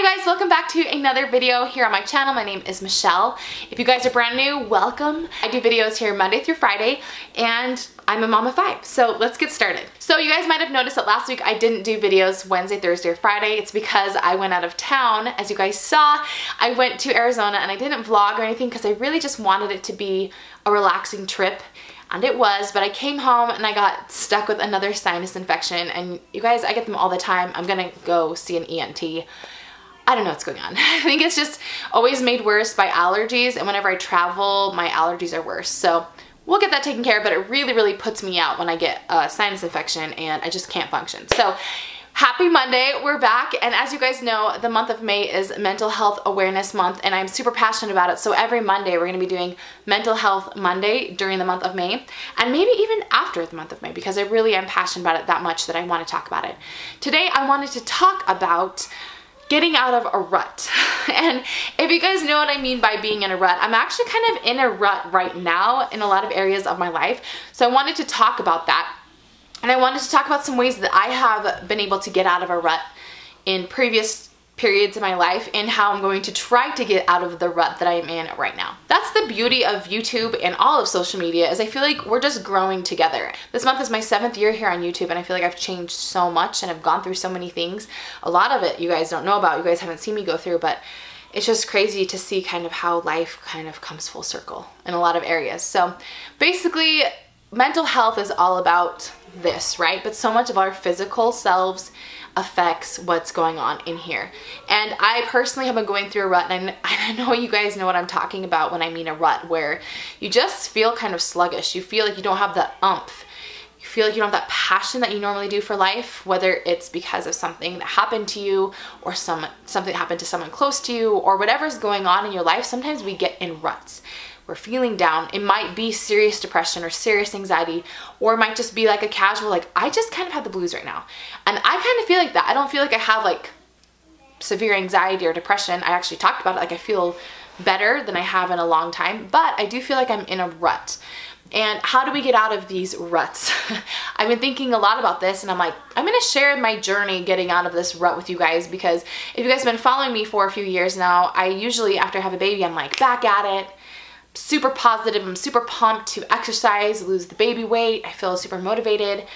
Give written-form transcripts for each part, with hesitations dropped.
Hi guys, welcome back to another video here on my channel. My name is Michelle. If you guys are brand new, welcome. I do videos here Monday through Friday and I'm a mom of 5, so let's get started. So you guys might have noticed that last week I didn't do videos Wednesday, Thursday, or Friday. It's because I went out of town. As you guys saw, I went to Arizona and I didn't vlog or anything because I really just wanted it to be a relaxing trip. And it was, but I came home and I got stuck with another sinus infection, and you guys, I get them all the time. I'm gonna go see an ENT. I don't know what's going on. I think it's just always made worse by allergies, and whenever I travel, my allergies are worse. So we'll get that taken care of, but it really puts me out when I get a sinus infection and I just can't function. So happy Monday, we're back, and as you guys know, the month of May is Mental Health Awareness Month, and I'm super passionate about it. So every Monday we're gonna be doing Mental Health Monday during the month of May, and maybe even after the month of May, because I really am passionate about it that much that I wanna talk about it. Today I wanted to talk about getting out of a rut. And if you guys know what I mean by being in a rut, I'm actually kind of in a rut right now in a lot of areas of my life. So I wanted to talk about that. And I wanted to talk about some ways that I have been able to get out of a rut in previous periods of my life, and how I'm going to try to get out of the rut that I am in right now. That's the beauty of YouTube and all of social media, is I feel like we're just growing together. This month is my 7th year here on YouTube, and I feel like I've changed so much and I've gone through so many things. A lot of it you guys don't know about, you guys haven't seen me go through, but it's just crazy to see kind of how life kind of comes full circle in a lot of areas. So basically, mental health is all about this, right? But so much of our physical selves affects what's going on in here. And I personally have been going through a rut, and I know you guys know what I'm talking about when I mean a rut, where you just feel kind of sluggish. You feel like you don't have that oomph. You feel like you don't have that passion that you normally do for life, whether it's because of something that happened to you, or something happened to someone close to you, or whatever's going on in your life. Sometimes we get in ruts. We're feeling down. It might be serious depression or serious anxiety, or it might just be like a casual, like, I just kind of have the blues right now. And I kind of feel like that. I don't feel like I have like severe anxiety or depression. I actually talked about it, like I feel better than I have in a long time, but I do feel like I'm in a rut. And how do we get out of these ruts? I've been thinking a lot about this, and I'm like, I'm gonna share my journey getting out of this rut with you guys, because if you guys have been following me for a few years now, I usually, after I have a baby, I'm like back at it. Super positive, I'm super pumped to exercise, lose the baby weight, I feel super motivated.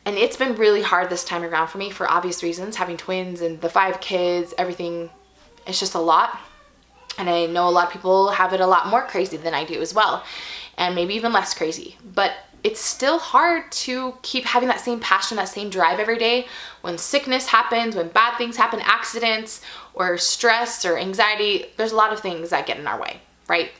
And it's been really hard this time around for me for obvious reasons, having twins and the 5 kids, everything, it's just a lot. And I know a lot of people have it a lot more crazy than I do as well, and maybe even less crazy. But it's still hard to keep having that same passion, that same drive every day when sickness happens, when bad things happen, accidents, or stress or anxiety. There's a lot of things that get in our way, right?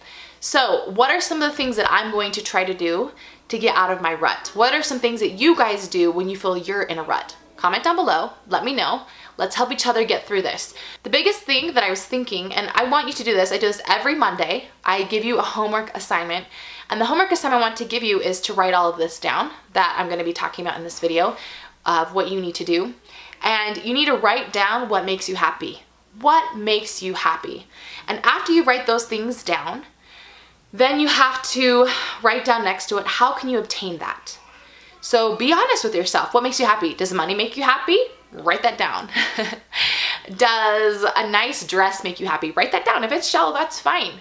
So what are some of the things that I'm going to try to do to get out of my rut? What are some things that you guys do when you feel you're in a rut? Comment down below, let me know. Let's help each other get through this. The biggest thing that I was thinking, and I want you to do this, I do this every Monday, I give you a homework assignment, and the homework assignment I want to give you is to write all of this down that I'm gonna be talking about in this video, of what you need to do. And you need to write down what makes you happy. What makes you happy? And after you write those things down, then you have to write down next to it, how can you obtain that? So be honest with yourself. What makes you happy? Does money make you happy? Write that down. Does a nice dress make you happy? Write that down. If it's shallow, that's fine.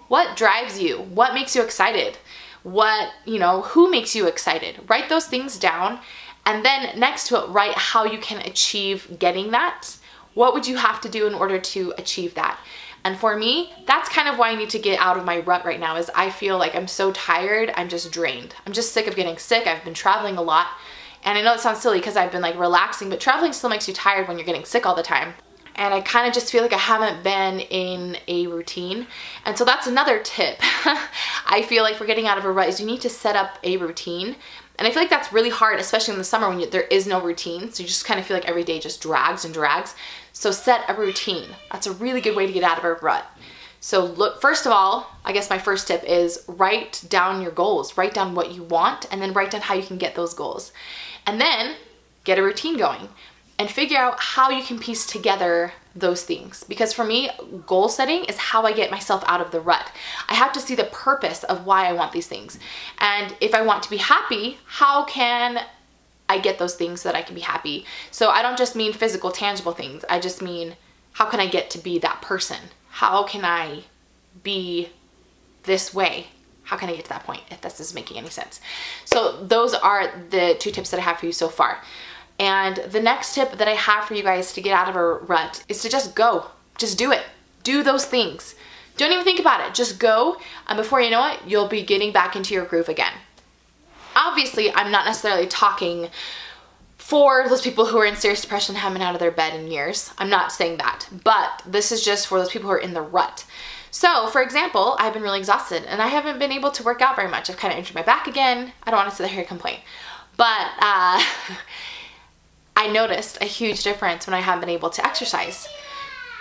What drives you? What makes you excited? What, who makes you excited? Write those things down, and then next to it, write how you can achieve getting that. What would you have to do in order to achieve that? And for me, that's kind of why I need to get out of my rut right now, is I feel like I'm so tired, I'm just drained. I'm just sick of getting sick. I've been traveling a lot. And I know it sounds silly because I've been like relaxing, but traveling still makes you tired when you're getting sick all the time. And I kind of just feel like I haven't been in a routine. And so that's another tip. I feel like for getting out of a rut is you need to set up a routine. And I feel like that's really hard, especially in the summer when there is no routine. So you just kind of feel like every day just drags and drags. So set a routine. That's a really good way to get out of a rut. So look, first of all, I guess my first tip is write down your goals. Write down what you want, and then write down how you can get those goals. And then get a routine going and figure out how you can piece together those things. Because for me, goal setting is how I get myself out of the rut. I have to see the purpose of why I want these things. And if I want to be happy, how can I get those things so that I can be happy? So I don't just mean physical, tangible things. I just mean how can I get to be that person? How can I be this way? How can I get to that point, if this is making any sense? So those are the 2 tips that I have for you so far. And the next tip that I have for you guys to get out of a rut is to just go. Just do it. Do those things. Don't even think about it. Just go, and before you know it, you'll be getting back into your groove again. Obviously, I'm not necessarily talking for those people who are in serious depression and haven't been out of their bed in years. I'm not saying that, but this is just for those people who are in the rut. So, for example, I've been really exhausted and I haven't been able to work out very much. I've kind of injured my back again. I don't want to sit here and complain, but I noticed a huge difference when I haven't been able to exercise.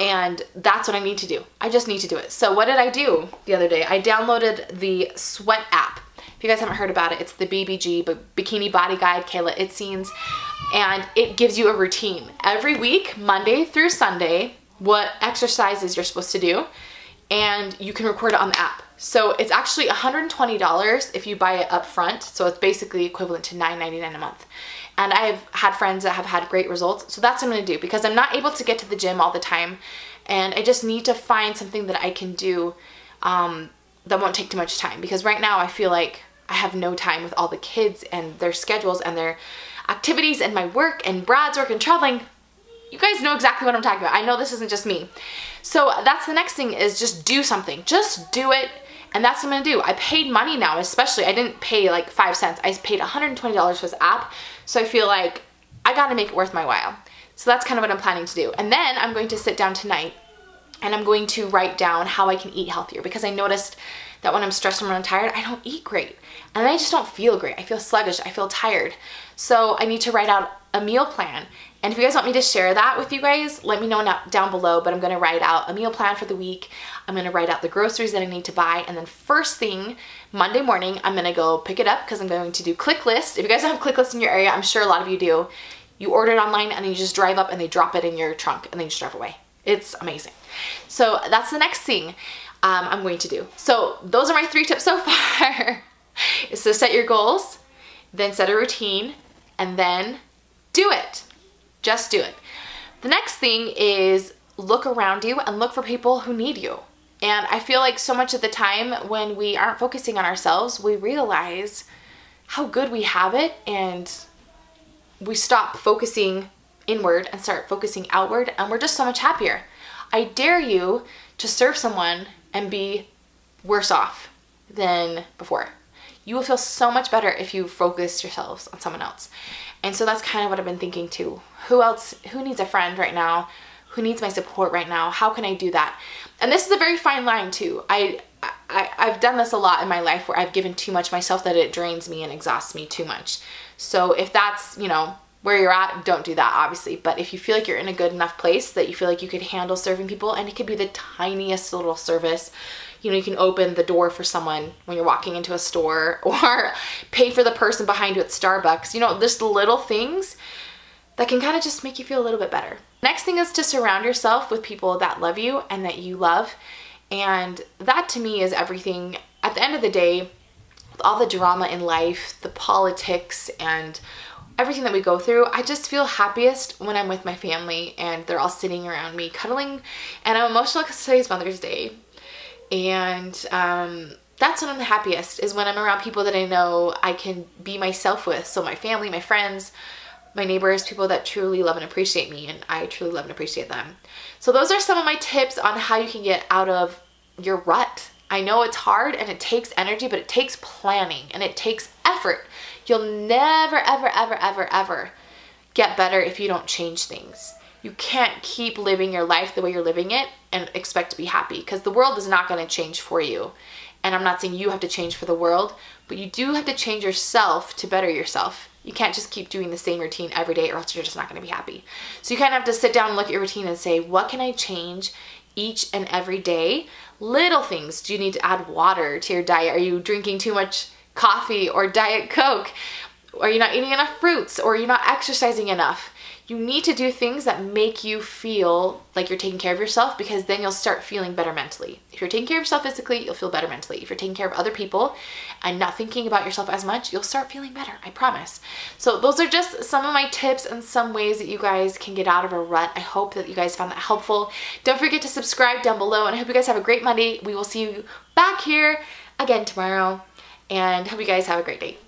And that's what I need to do. I just need to do it. So what did I do the other day? I downloaded the Sweat app. If you guys haven't heard about it, it's the BBG, Bikini Body Guide, Kayla Itsines, and it gives you a routine. Every week, Monday through Sunday, what exercises you're supposed to do, and you can record it on the app. So it's actually $120 if you buy it up front, so it's basically equivalent to $9.99 a month. And I've had friends that have had great results, so that's what I'm gonna do, because I'm not able to get to the gym all the time, and I just need to find something that I can do that won't take too much time, because right now I feel like I have no time with all the kids and their schedules and their activities and my work and Brad's work and traveling. You guys know exactly what I'm talking about. I know this isn't just me. So that's the next thing, is just do something. Just do it, and that's what I'm gonna do. I paid money now, especially. I didn't pay like 5 cents. I paid $120 for this app, so I feel like I gotta make it worth my while. So that's kind of what I'm planning to do. And then I'm going to sit down tonight and I'm going to write down how I can eat healthier, because I noticed that when I'm stressed and when I'm tired, I don't eat great. And I just don't feel great. I feel sluggish. I feel tired. So I need to write out a meal plan. And if you guys want me to share that with you guys, let me know down below, but I'm gonna write out a meal plan for the week. I'm gonna write out the groceries that I need to buy, and then first thing, Monday morning, I'm gonna go pick it up, because I'm going to do ClickList. If you guys don't have ClickList in your area, I'm sure a lot of you do. You order it online and then you just drive up and they drop it in your trunk and then you just drive away. It's amazing. So that's the next thing I'm going to do. So those are my 3 tips so far. Is to set your goals, then set a routine, and then do it. Just do it. The next thing is look around you and look for people who need you. And I feel like so much of the time when we aren't focusing on ourselves, we realize how good we have it, and we stop focusing inward and start focusing outward, and we're just so much happier. I dare you to serve someone and be worse off than before. You will feel so much better if you focus yourselves on someone else. And so that's kind of what I've been thinking too. Who needs a friend right now? Who needs my support right now? How can I do that? And this is a very fine line too. I've done this a lot in my life where I've given too much myself, that it drains me and exhausts me too much. So if that's, you know, where you're at, don't do that, obviously. But if you feel like you're in a good enough place that you feel like you could handle serving people, and it could be the tiniest little service, you know, you can open the door for someone when you're walking into a store, or pay for the person behind you at Starbucks, you know, just little things that can kind of just make you feel a little bit better. Next thing is to surround yourself with people that love you and that you love. And that to me is everything. At the end of the day, with all the drama in life, the politics, and everything that we go through, I just feel happiest when I'm with my family and they're all sitting around me cuddling. And I'm emotional because today's Mother's Day. And that's when I'm the happiest, is when I'm around people that I know I can be myself with. So my family, my friends, my neighbors, people that truly love and appreciate me, and I truly love and appreciate them. So those are some of my tips on how you can get out of your rut. I know it's hard and it takes energy, but it takes planning and it takes effort. You'll never, ever, ever, ever, ever get better if you don't change things. You can't keep living your life the way you're living it and expect to be happy, because the world is not going to change for you. And I'm not saying you have to change for the world, but you do have to change yourself to better yourself. You can't just keep doing the same routine every day, or else you're just not going to be happy. So you kind of have to sit down and look at your routine and say, what can I change each and every day? Little things. Do you need to add water to your diet? Are you drinking too much coffee or Diet Coke? Are you not eating enough fruits, or are you not exercising enough? You need to do things that make you feel like you're taking care of yourself, because then you'll start feeling better mentally. If you're taking care of yourself physically, you'll feel better mentally. If you're taking care of other people and not thinking about yourself as much, you'll start feeling better, I promise. So those are just some of my tips and some ways that you guys can get out of a rut. I hope that you guys found that helpful. Don't forget to subscribe down below, and I hope you guys have a great Monday. We will see you back here again tomorrow, and hope you guys have a great day.